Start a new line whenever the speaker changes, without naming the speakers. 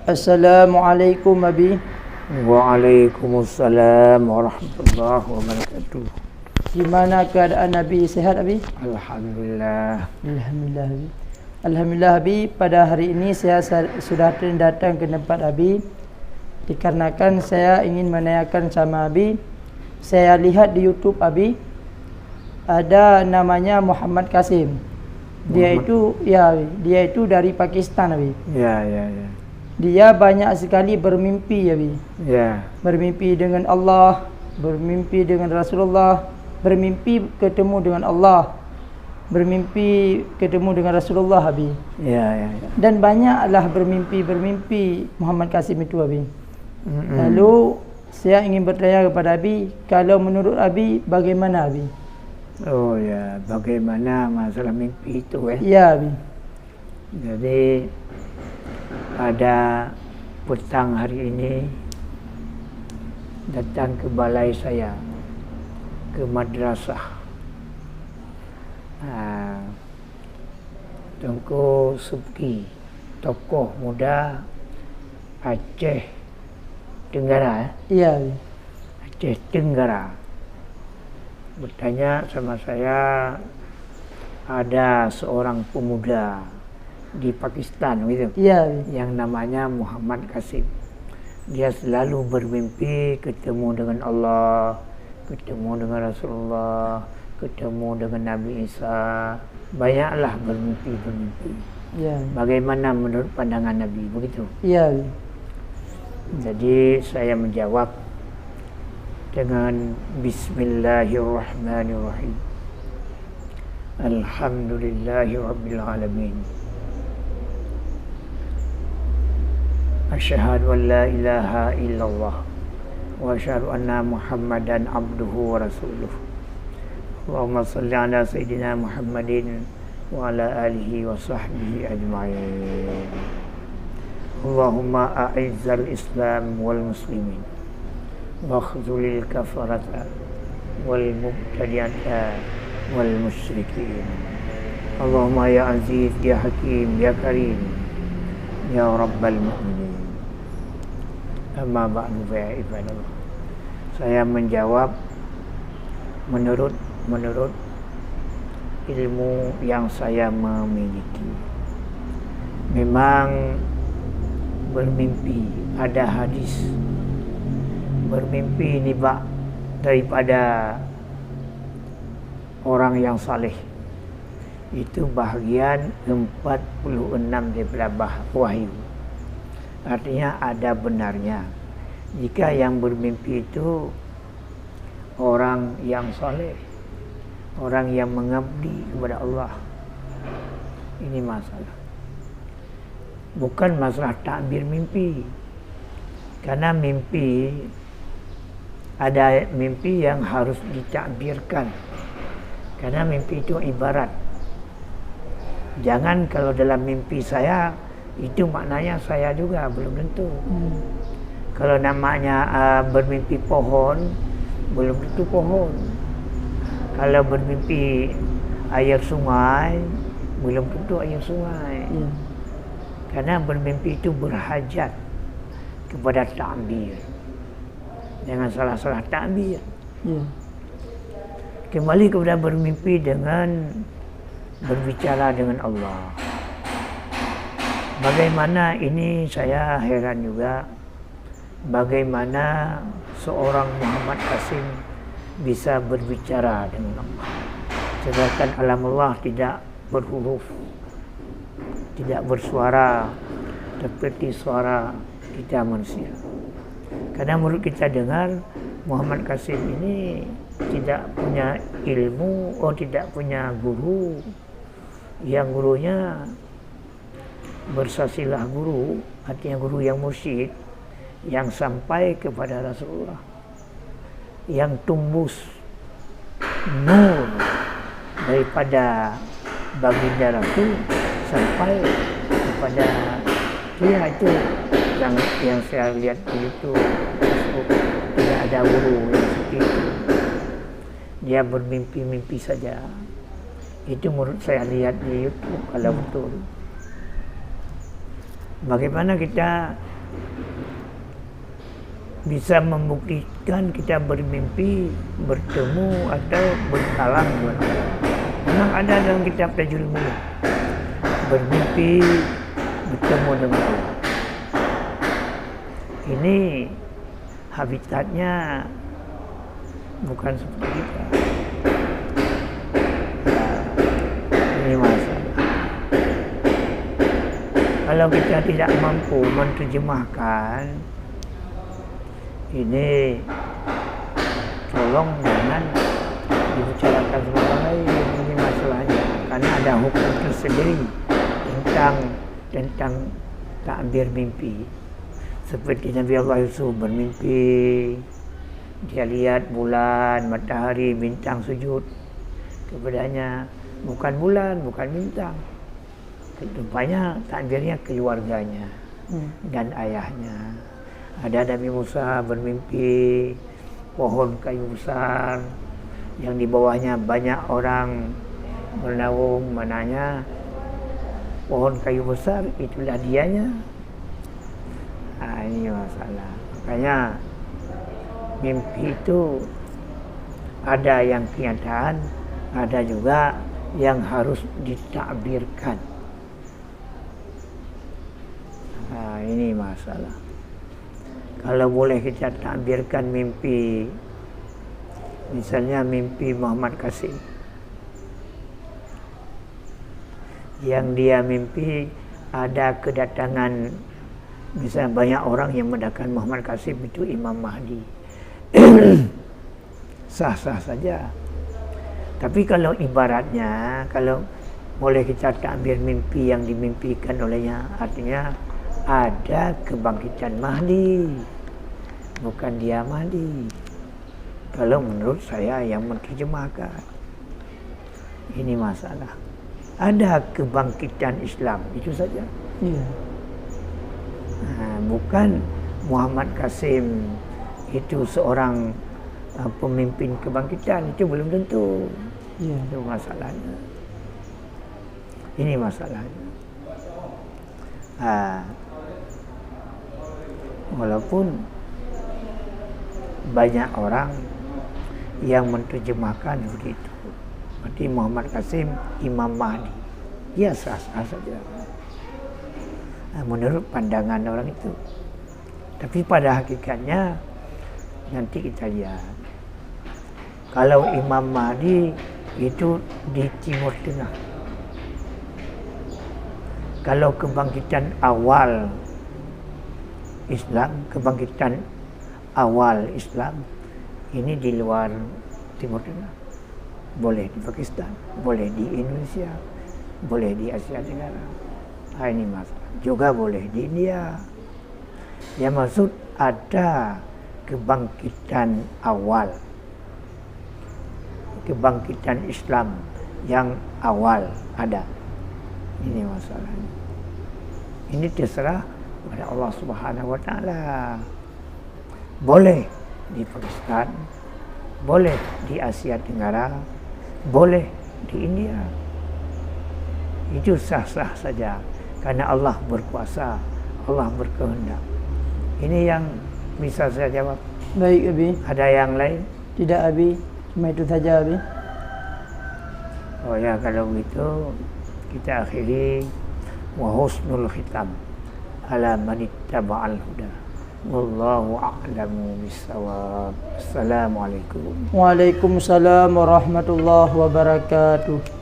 Assalamualaikum Abi.
Waalaikumsalam warahmatullahi wabarakatuh.
Gimana keadaan Abi? Sehat Abi?
Alhamdulillah.
Alhamdulillah Abi. Alhamdulillah Abi, pada hari ini saya sudah datang ke tempat Abi dikarenakan saya ingin menanyakan sama Abi. Saya lihat di YouTube Abi ada namanya Muhammad Qasim. Dia itu dari Pakistan Abi.
Ya.
Dia banyak sekali bermimpi Abi.
Ya.
Bermimpi dengan Allah, bermimpi dengan Rasulullah, bermimpi ketemu dengan Allah, bermimpi ketemu dengan Rasulullah Abi.
Ya.
Dan banyaklah bermimpi Muhammad Qasim itu Abi. Lalu saya ingin bertanya kepada Abi, kalau menurut Abi bagaimana Abi?
Oh ya, bagaimana masalah mimpi itu ya?
Ya Abi.
Jadi pada petang hari ini datang ke balai saya, ke madrasah. Tengku Subki, tokoh muda Aceh Tenggara.
Iya Abi.
Aceh Tenggara bertanya sama saya, ada seorang pemuda di Pakistan gitu, yang namanya Muhammad Qasim. Dia selalu bermimpi ketemu dengan Allah, ketemu dengan Rasulullah, ketemu dengan Nabi Isa. Banyaklah bermimpi.
Ya.
Bagaimana menurut pandangan Nabi begitu?
Iya.
Jadi saya menjawab dengan Bismillahirrahmanirrahim. Alhamdulillahi Rabbil Alamin. Asyhadu an la ilaha illallah wa asyhadu anna Muhammadan abduhu wa rasuluh. Allahumma salli ala Sayyidina Muhammadin wa ala alihi wa sahbihi ajma'in. Allahumma a'izzal Islam wal muslimin wa khzulil kafarata wal mubtadi'ata wal musyrikin. Allahumma ya aziz ya hakim ya karim ya rabbal mu'minin. Amma ba'du ya ibadallah. Saya menjawab menurut ilmu yang saya memiliki. Memang bermimpi, ada hadis bermimpi ini daripada orang yang saleh. Itu bahagian 46 daripada wahyu. Artinya ada benarnya jika yang bermimpi itu orang yang saleh, orang yang mengabdi kepada Allah. Ini masalah, bukan masalah takbir mimpi. Karena mimpi, ada mimpi yang harus ditakbirkan. Karena mimpi itu ibarat. Jangan kalau dalam mimpi saya itu maknanya saya juga, belum tentu. Kalau namanya bermimpi pohon, belum tentu pohon. Kalau bermimpi air sungai, belum tentu air sungai. Karena bermimpi itu berhajat kepada takbir. Jangan salah-salah takbir. Kembali kepada bermimpi dengan berbicara dengan Allah. Bagaimana ini saya heran juga, bagaimana seorang Muhammad Qasim bisa berbicara dengan Allah, sedangkan alam Allah tidak berhuruf, tidak bersuara seperti suara kita manusia. Karena menurut kita dengar, Muhammad Qasim ini tidak punya ilmu, tidak punya guru. Yang gurunya bersasilah guru, artinya guru yang mursyid, yang sampai kepada Rasulullah, yang tumbus nur daripada baginda Rasul sampai kepada dia. Itu yang saya lihat di YouTube. Tidak ada guru yang seperti itu. Dia bermimpi-mimpi saja. Itu menurut saya lihat di YouTube kalau betul. Bagaimana kita bisa membuktikan kita bermimpi, bertemu atau berkalam dengan Allah. Memang ada dalam kitab Tajul Muluk, bermimpi bertemu dengan Allah. Ini habitatnya bukan seperti kita. Ini masalah. Kalau kita tidak mampu menerjemahkan, ini tolong jangan dibicarakan sama lain. Ini masalahnya, karena ada hukum tersendiri tentang takbir mimpi. Seperti Nabi Allah Yusuf bermimpi, dia lihat bulan, matahari, bintang sujud kepadanya. Bukan bulan, bukan bintang. Rupanya takbirnya keluarganya dan ayahnya. Ada Nabi Musa bermimpi pohon kayu besar yang di bawahnya banyak orang bernaung, mananya pohon kayu besar itulah dianya. Nah, ini masalah. Makanya mimpi itu ada yang kenyataan, ada juga yang harus ditakbirkan. Nah, ini masalah. Kalau boleh kita takbirkan mimpi, misalnya mimpi Muhammad Qasim, yang dia mimpi ada kedatangan, misalnya banyak orang yang mendatangi Muhammad Qasim itu Imam Mahdi. Sah-sah saja. Tapi kalau ibaratnya, kalau boleh kita takbir mimpi yang dimimpikan olehnya, artinya ada kebangkitan Mahdi, bukan dia Mahdi. Kalau menurut saya yang menerjemahkan, ini masalah. Ada kebangkitan Islam, itu saja.
Iya.
Nah, bukan Muhammad Qasim itu seorang pemimpin kebangkitan, itu belum tentu.
Iya.
Itu masalahnya. Ini masalahnya. Walaupun banyak orang yang menerjemahkan begitu, berarti Muhammad Qasim Imam Mahdi, ya sah-sah saja menurut pandangan orang itu. Tapi pada hakikatnya nanti kita lihat, kalau Imam Mahdi itu di Timur Tengah. Kalau kebangkitan awal Islam, kebangkitan awal Islam ini di luar Timur Tengah. Boleh di Pakistan, boleh di Indonesia, boleh di Asia Tenggara. Ini masalah. Juga boleh di India. Yang maksud ada kebangkitan awal, kebangkitan Islam yang awal ada. Ini masalahnya. Ini terserah pada Allah Subhanahu wa Ta'ala. Boleh di Pakistan, boleh di Asia Tenggara, boleh di India. Itu sah-sah saja, karena Allah berkuasa, Allah berkehendak. Ini yang bisa saya jawab.
Baik Abi.
Ada yang lain?
Tidak Abi, cuma itu saja Abi.
Oh ya, kalau begitu kita akhiri wa husnul khitam ala man ittaba'al huda. Wallahu a'lamu bissawab. Assalamualaikum.
Waalaikumsalam warahmatullahi wabarakatuh.